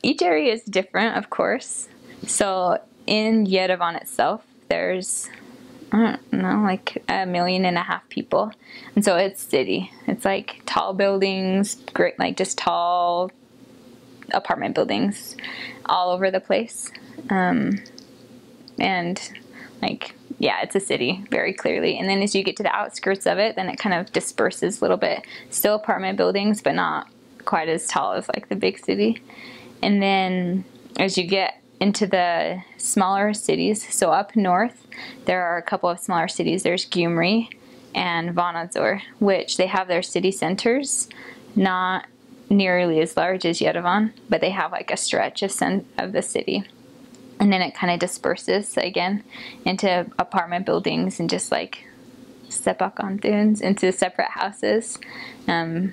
each area is different, of course. So in Yerevan itself, there's, I don't know, like 1.5 million people. And so it's city. It's like tall buildings, great, like just tall apartment buildings all over the place. And like, yeah, it's a city very clearly. And then as you get to the outskirts of it, then it kind of disperses a little bit. Still apartment buildings, but not quite as tall as like the big city. And then as you get into the smaller cities, so up north, there are a couple of smaller cities. There's Gyumri and Vanadzor, which they have their city centers, not nearly as large as Yerevan, but they have like a stretch of the city. And then it kind of disperses again into apartment buildings and just like sepakan dunes into separate houses. And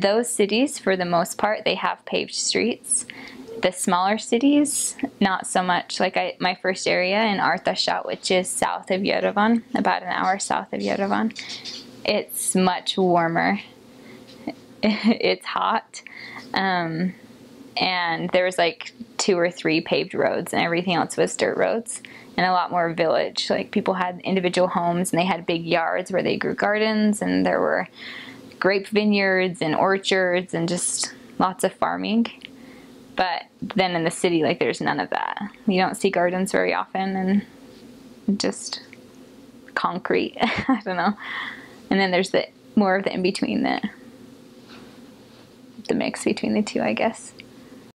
those cities, for the most part, they have paved streets. The smaller cities, not so much. Like my first area in Artashat, which is south of Yerevan, about an hour south of Yerevan, it's much warmer. It's hot. And there was like 2 or 3 paved roads, and everything else was dirt roads, and a lot more village. Like people had individual homes, and they had big yards where they grew gardens, and there were grape vineyards and orchards and just lots of farming. But then in the city, like there's none of that. You don't see gardens very often, and just concrete. I don't know. And then there's more of the in-between, the mix between the two, I guess.